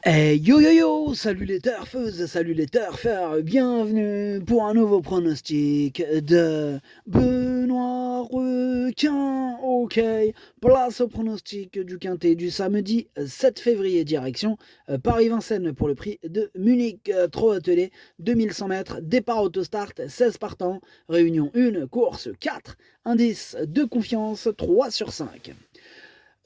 Yo yo yo, salut les turfeuses, salut les turfeurs, bienvenue pour un nouveau pronostic de Benoît Requin. Ok, place au pronostic du quintet du samedi 7 février, direction Paris-Vincennes pour le prix de Munich. Trop attelé, 2100 mètres, départ autostart, 16 partants, réunion 1, course 4, indice de confiance 3 sur 5.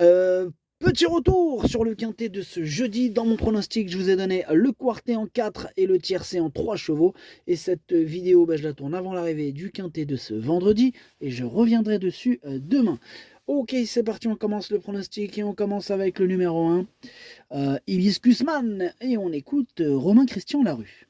Euh, Petit retour sur le quintet de ce jeudi. Dans mon pronostic, je vous ai donné le quartet en 4 et le tiercé en 3 chevaux. Et cette vidéo, je la tourne avant l'arrivée du quintet de ce vendredi. Et je reviendrai dessus demain. Ok, c'est parti, on commence le pronostic et on commence avec le numéro 1, Hibiscusman. Et on écoute Romain Christian Larue.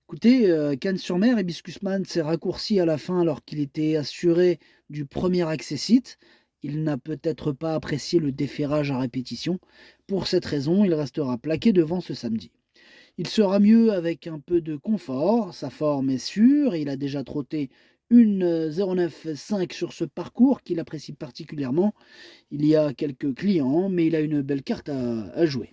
Écoutez, Cannes-sur-Mer, Hibiscusman s'est raccourci à la fin alors qu'il était assuré du premier accessite. Il n'a peut-être pas apprécié le déferrage à répétition. Pour cette raison, il restera plaqué devant ce samedi. Il sera mieux avec un peu de confort, sa forme est sûre, et il a déjà trotté une 09,5 sur ce parcours qu'il apprécie particulièrement. Il y a quelques clients, mais il a une belle carte à jouer.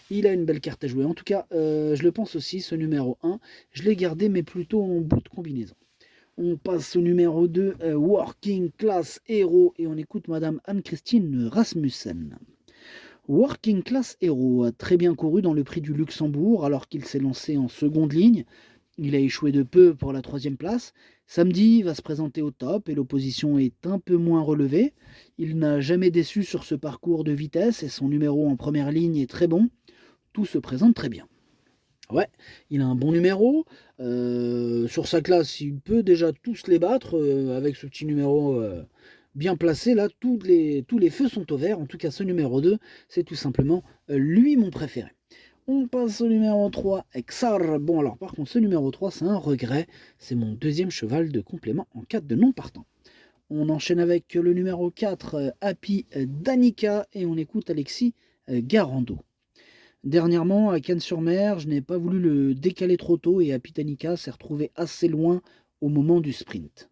Il a une belle carte à jouer. En tout cas, je le pense aussi, ce numéro 1. Je l'ai gardé, mais plutôt en bout de combinaison. On passe au numéro 2, Working Class Hero, et on écoute Madame Anne-Christine Rasmussen. Working Class Hero a très bien couru dans le prix du Luxembourg alors qu'il s'est lancé en seconde ligne. Il a échoué de peu pour la troisième place. Samedi, il va se présenter au top et l'opposition est un peu moins relevée. Il n'a jamais déçu sur ce parcours de vitesse et son numéro en première ligne est très bon. Tout se présente très bien. Ouais, il a un bon numéro. Sur sa classe, il peut déjà tous les battre avec ce petit numéro bien placé. Là, tous les feux sont au vert. En tout cas, ce numéro 2, c'est tout simplement lui mon préféré. On passe au numéro 3, Xar. Bon, alors par contre, ce numéro 3, c'est un regret. C'est mon deuxième cheval de complément en cas de non partant. On enchaîne avec le numéro 4, Happy Danica, et on écoute Alexis Garando. Dernièrement, à Cannes-sur-Mer, je n'ai pas voulu le décaler trop tôt et Happy Danica s'est retrouvé assez loin au moment du sprint.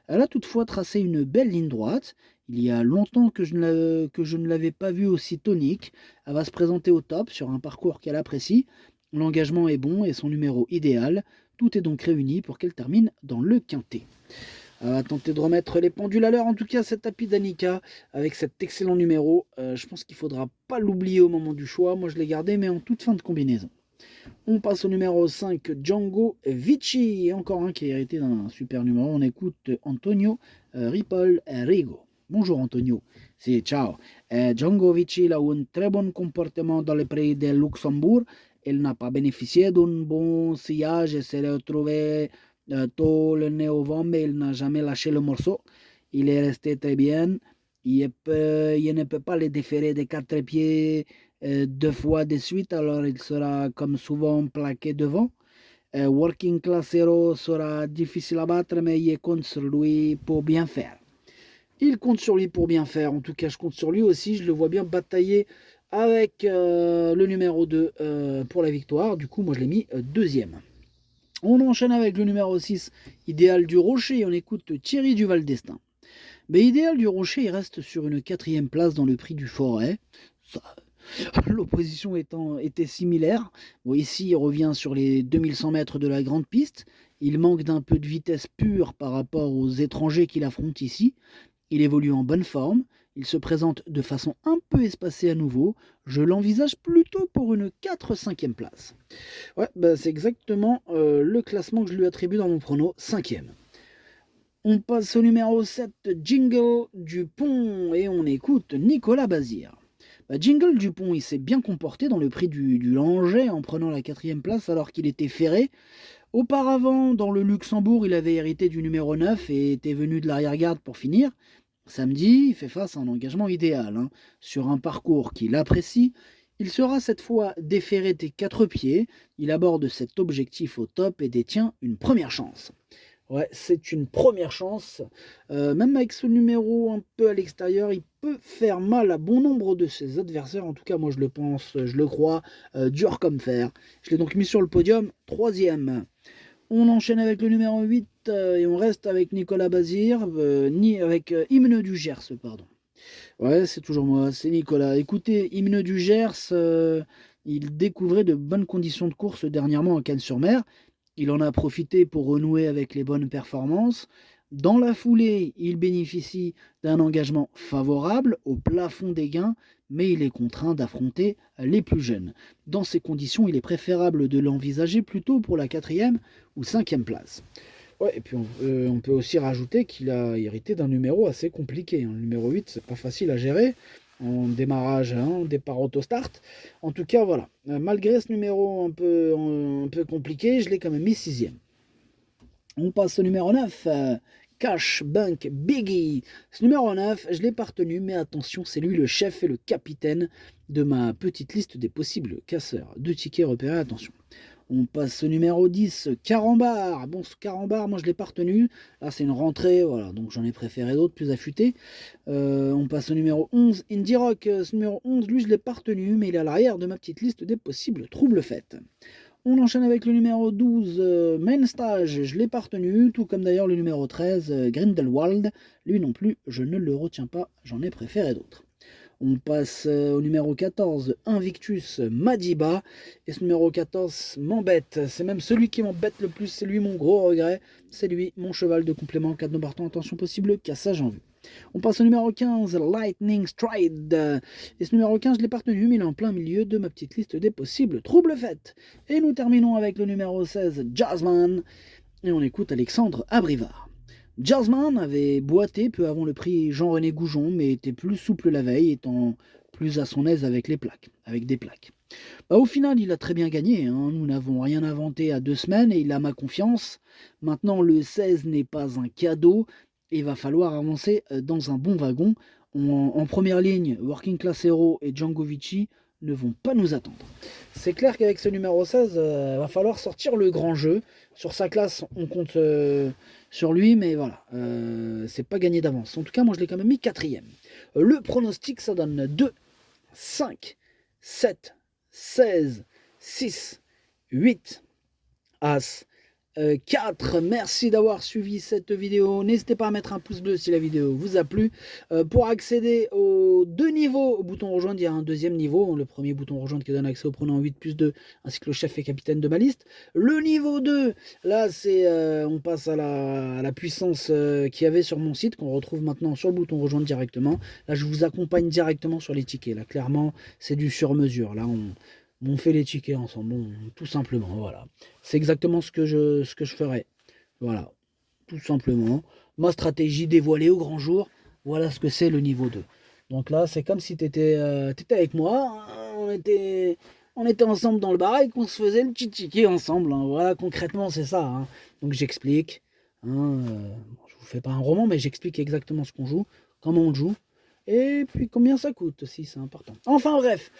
Elle a toutefois tracé une belle ligne droite. Il y a longtemps que je ne l'avais pas vue aussi tonique. Elle va se présenter au top sur un parcours qu'elle apprécie. L'engagement est bon et son numéro idéal. Tout est donc réuni pour qu'elle termine dans le quintet. Elle va tenter de remettre les pendules à l'heure, en tout cas cette tapis d'Annika, avec cet excellent numéro. Je pense qu'il ne faudra pas l'oublier au moment du choix. Moi je l'ai gardé, mais en toute fin de combinaison. On passe au numéro 5, Django Vici. Et encore un qui est hérité d'un super numéro. On écoute Antonio Ripoll Rigo. Bonjour Antonio. Si, ciao. Django Vici il a eu un très bon comportement dans le prix de Luxembourg. Il n'a pas bénéficié d'un bon sillage et s'est retrouvé tôt le nez au vent, mais il n'a jamais lâché le morceau. Il est resté très bien. Il ne peut pas le déférer des quatre pieds deux fois de suite, alors il sera comme souvent plaqué devant. Working Class Hero sera difficile à battre, mais il compte sur lui pour bien faire. Il compte sur lui pour bien faire, en tout cas je compte sur lui aussi, je le vois bien batailler avec le numéro 2 pour la victoire, du coup moi je l'ai mis deuxième. On enchaîne avec le numéro 6, Idéal du Rocher, et on écoute Thierry Duval d'Estaing. Mais Idéal du Rocher, il reste sur une quatrième place dans le prix du Forêt. Ça, l'opposition était similaire. Bon, ici, il revient sur les 2100 mètres de la grande piste. Il manque d'un peu de vitesse pure par rapport aux étrangers qu'il affronte ici. Il évolue en bonne forme. Il se présente de façon un peu espacée à nouveau. Je l'envisage plutôt pour une 4-5e place. Ouais, c'est exactement le classement que je lui attribue dans mon prono, 5e. On passe au numéro 7, Jingle Dupont, et on écoute Nicolas Bazir. Jingle Dupont, il s'est bien comporté dans le prix du Langeais en prenant la quatrième place alors qu'il était ferré. Auparavant, dans le Luxembourg, il avait hérité du numéro 9 et était venu de l'arrière-garde pour finir. Samedi, il fait face à un engagement idéal. Sur un parcours qu'il apprécie, il sera cette fois déféré des quatre pieds. Il aborde cet objectif au top et détient une première chance. Ouais, c'est une première chance. Même avec ce numéro un peu à l'extérieur, il peut faire mal à bon nombre de ses adversaires. En tout cas, moi je le pense, je le crois, dur comme fer. Je l'ai donc mis sur le podium, troisième. On enchaîne avec le numéro 8 et on reste avec Nicolas Bazir, ni avec Hymne du Gers, pardon. Ouais, c'est toujours moi, c'est Nicolas. Écoutez, Hymne du Gers, Il découvrait de bonnes conditions de course dernièrement à Cannes-sur-Mer. Il en a profité pour renouer avec les bonnes performances. Dans la foulée, il bénéficie d'un engagement favorable au plafond des gains, mais il est contraint d'affronter les plus jeunes. Dans ces conditions, il est préférable de l'envisager plutôt pour la 4e ou 5e place. Ouais, et puis on peut aussi rajouter qu'il a hérité d'un numéro assez compliqué, hein. Le numéro 8, c'est pas facile à gérer en démarrage, hein, départ auto-start. En tout cas, voilà. Malgré ce numéro un peu compliqué, je l'ai quand même mis 6e. On passe au numéro 9, Cash Bank Biggie. Ce numéro 9, je l'ai pas retenu, mais attention, c'est lui le chef et le capitaine de ma petite liste des possibles casseurs de tickets repérés. Attention. On passe au numéro 10, Carambar. Bon, ce Carambar, moi je l'ai pas retenu. Là, c'est une rentrée, voilà, donc j'en ai préféré d'autres plus affûtés. On passe au numéro 11, Indie Rock. Ce numéro 11, lui, je l'ai pas retenu, mais il est à l'arrière de ma petite liste des possibles troubles faits. On enchaîne avec le numéro 12, Main Stage, je l'ai pas retenu, tout comme d'ailleurs le numéro 13, Grindelwald. Lui non plus, je ne le retiens pas, j'en ai préféré d'autres. On passe au numéro 14, Invictus Madiba. Et ce numéro 14 m'embête. C'est même celui qui m'embête le plus. C'est lui mon gros regret. C'est lui, mon cheval de complément. Cadenas partant, attention possible, cassage en vue. On passe au numéro 15, Lightning Stride. Et ce numéro 15, je l'ai pas retenu, mais il est en plein milieu de ma petite liste des possibles troubles faits. Et nous terminons avec le numéro 16, Jazzman. Et on écoute Alexandre Abrivard. Jazzman avait boité peu avant le prix Jean-René Goujon, mais était plus souple la veille, étant plus à son aise avec des plaques. Au final, il a très bien gagné, hein. Nous n'avons rien inventé à 2 semaines et il a ma confiance. Maintenant, le 16 n'est pas un cadeau et il va falloir avancer dans un bon wagon. En première ligne, Working Class Hero et Django Vici ne vont pas nous attendre. C'est clair qu'avec ce numéro 16, va falloir sortir le grand jeu. Sur sa classe, on compte sur lui, mais voilà, c'est pas gagné d'avance. En tout cas, moi je l'ai quand même mis 4e. Le pronostic, ça donne 2, 5, 7, 16, 6, 8, As, 4. Merci d'avoir suivi cette vidéo. N'hésitez pas à mettre un pouce bleu si la vidéo vous a plu. Pour accéder aux 2 niveaux, au bouton rejoindre, il y a un 2e niveau. Le premier bouton rejoindre qui donne accès au pronom 8+2, ainsi que le chef et capitaine de ma liste. Le niveau 2, là, c'est on passe à la puissance qu'il y avait sur mon site, qu'on retrouve maintenant sur le bouton rejoindre directement. Là, je vous accompagne directement sur les tickets. Là, clairement, c'est du sur-mesure. Là, on fait les tickets ensemble, tout simplement, voilà. C'est exactement ce que je ferai. Voilà, tout simplement. Ma stratégie dévoilée au grand jour, voilà ce que c'est le niveau 2. Donc là, c'est comme si tu étais avec moi, hein, on était ensemble dans le bar et qu'on se faisait le petit ticket ensemble, hein. Voilà, concrètement, c'est ça, hein. Donc j'explique, hein, je vous fais pas un roman, mais j'explique exactement ce qu'on joue, comment on joue, et puis combien ça coûte aussi, c'est important. Enfin bref,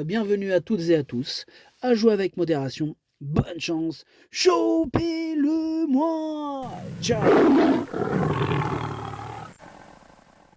bienvenue à toutes et à tous, à jouer avec modération, bonne chance, chopez-le moi, ciao.